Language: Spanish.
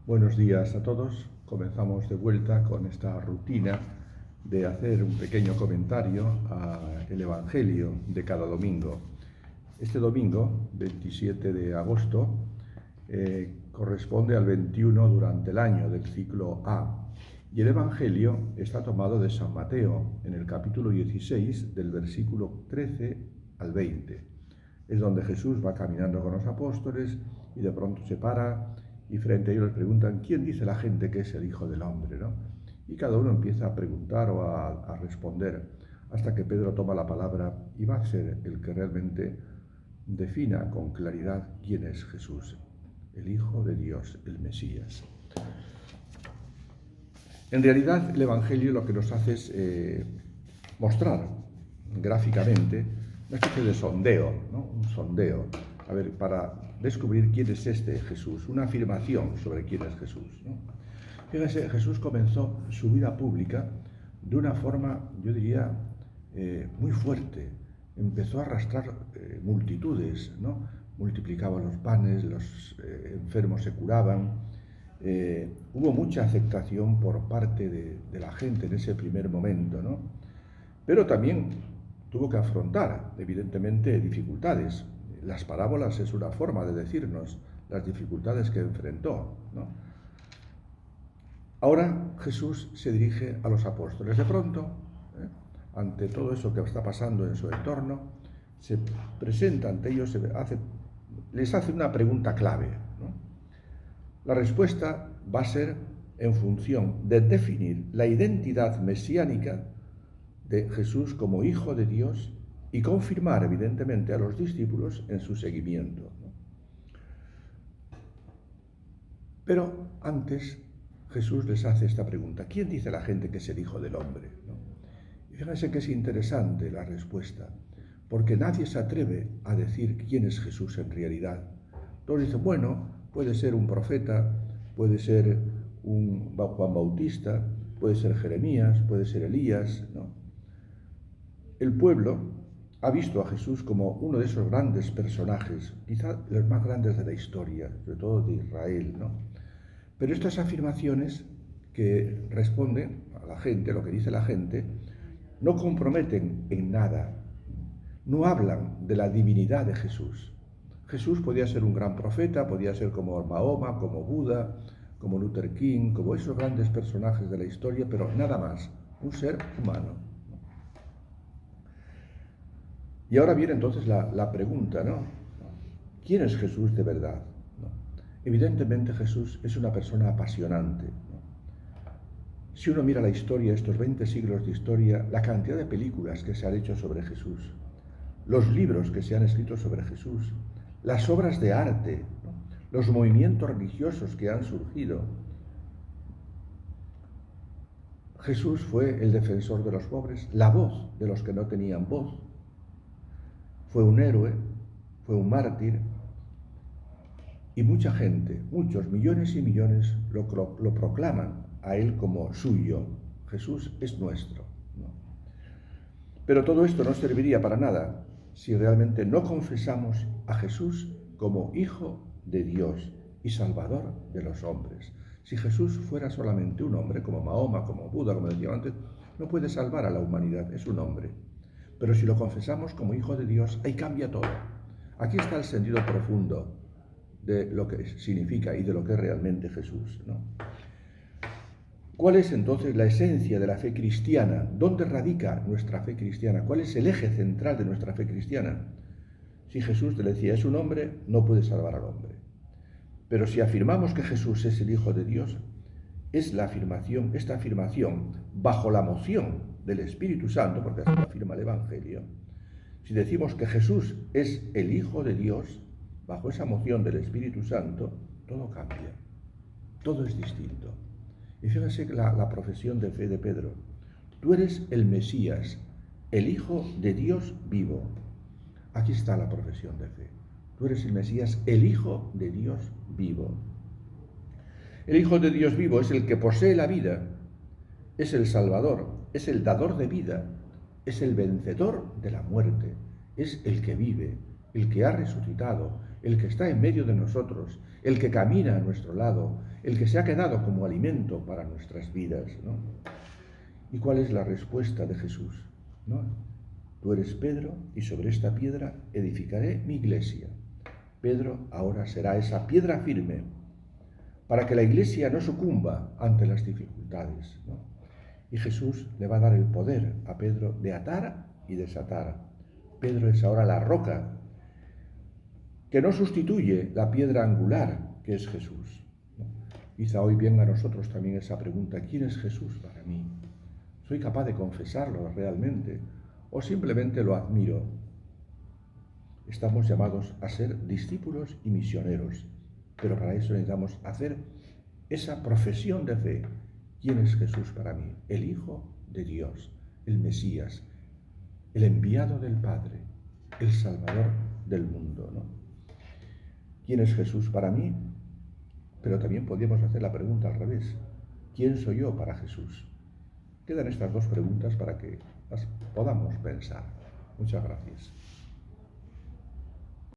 Buenos días a todos. Comenzamos de vuelta con esta rutina de hacer un pequeño comentario al Evangelio de cada domingo. Este domingo, 27 de agosto, corresponde al 21 durante el año del ciclo A. Y el Evangelio está tomado de San Mateo, en el capítulo 16, del versículo 13 al 20. Es donde Jesús va caminando con los apóstoles y de pronto se para y frente a ellos les preguntan: ¿quién dice la gente que es el Hijo del Hombre? ¿No? Y cada uno empieza a preguntar o a responder, hasta que Pedro toma la palabra y va a ser el que realmente defina con claridad quién es Jesús, el Hijo de Dios, el Mesías. En realidad, el Evangelio lo que nos hace es mostrar gráficamente una especie de sondeo, ¿no? Un sondeo, para descubrir quién es este Jesús, una afirmación sobre quién es Jesús, ¿no? Fíjense, Jesús comenzó su vida pública de una forma, yo diría, muy fuerte. Empezó a arrastrar multitudes, ¿no? Multiplicaba los panes, los enfermos se curaban. Hubo mucha aceptación por parte de la gente en ese primer momento, ¿no? Pero también tuvo que afrontar, evidentemente, dificultades. Las parábolas es una forma de decirnos las dificultades que enfrentó, ¿no? Ahora Jesús se dirige a los apóstoles. De pronto, ante todo eso que está pasando en su entorno, se presenta ante ellos, les hace una pregunta clave, ¿no? La respuesta va a ser en función de definir la identidad mesiánica de Jesús como Hijo de Dios y confirmar, evidentemente, a los discípulos en su seguimiento, ¿no? Pero antes Jesús les hace esta pregunta: ¿quién dice la gente que es el Hijo del Hombre? ¿No? Y fíjense que es interesante la respuesta, porque nadie se atreve a decir quién es Jesús en realidad. Todos dicen, bueno, puede ser un profeta, puede ser un Juan Bautista, puede ser Jeremías, puede ser Elías, ¿no? El pueblo ha visto a Jesús como uno de esos grandes personajes, quizá los más grandes de la historia, sobre todo de Israel, ¿no? Pero estas afirmaciones que responden a la gente, lo que dice la gente, no comprometen en nada, no hablan de la divinidad de Jesús. Jesús podía ser un gran profeta, podía ser como Mahoma, como Buda, como Luther King, como esos grandes personajes de la historia, pero nada más, un ser humano. Y ahora viene entonces la pregunta, ¿no? ¿Quién es Jesús de verdad? ¿No? Evidentemente Jesús es una persona apasionante, ¿no? Si uno mira la historia, estos 20 siglos de historia, la cantidad de películas que se han hecho sobre Jesús, los libros que se han escrito sobre Jesús, las obras de arte, ¿no? Los movimientos religiosos que han surgido. Jesús fue el defensor de los pobres, la voz de los que no tenían voz. Fue un héroe, fue un mártir, y mucha gente, muchos, millones y millones, lo proclaman a él como suyo. Jesús es nuestro, ¿no? Pero todo esto no serviría para nada si realmente no confesamos a Jesús como Hijo de Dios y Salvador de los hombres. Si Jesús fuera solamente un hombre, como Mahoma, como Buda, como decía antes, no puede salvar a la humanidad, es un hombre. Pero si lo confesamos como Hijo de Dios, ahí cambia todo. Aquí está el sentido profundo de lo que significa y de lo que es realmente Jesús, ¿no? ¿Cuál es entonces la esencia de la fe cristiana? ¿Dónde radica nuestra fe cristiana? ¿Cuál es el eje central de nuestra fe cristiana? Si Jesús te decía es un hombre, no puede salvar al hombre. Pero si afirmamos que Jesús es el Hijo de Dios, es esta afirmación bajo la moción del Espíritu Santo, porque así lo afirma el Evangelio. Si decimos que Jesús es el Hijo de Dios, bajo esa moción del Espíritu Santo, todo cambia, todo es distinto. Y fíjense la profesión de fe de Pedro: tú eres el Mesías, el Hijo de Dios vivo. Aquí está la profesión de fe: tú eres el Mesías, el Hijo de Dios vivo. El Hijo de Dios vivo es el que posee la vida, es el Salvador, es el dador de vida, es el vencedor de la muerte, es el que vive, el que ha resucitado, el que está en medio de nosotros, el que camina a nuestro lado, el que se ha quedado como alimento para nuestras vidas, ¿no? ¿Y cuál es la respuesta de Jesús? ¿No? Tú eres Pedro y sobre esta piedra edificaré mi iglesia. Pedro ahora será esa piedra firme para que la iglesia no sucumba ante las dificultades, ¿no? Y Jesús le va a dar el poder a Pedro de atar y desatar. Pedro es ahora la roca que no sustituye la piedra angular que es Jesús, ¿no? Quizá hoy venga a nosotros también esa pregunta: ¿quién es Jesús para mí? ¿Soy capaz de confesarlo realmente o simplemente lo admiro? Estamos llamados a ser discípulos y misioneros, pero para eso necesitamos hacer esa profesión de fe. ¿Quién es Jesús para mí? El Hijo de Dios, el Mesías, el enviado del Padre, el Salvador del mundo, ¿no? ¿Quién es Jesús para mí? Pero también podríamos hacer la pregunta al revés: ¿quién soy yo para Jesús? Quedan estas dos preguntas para que las podamos pensar. Muchas gracias.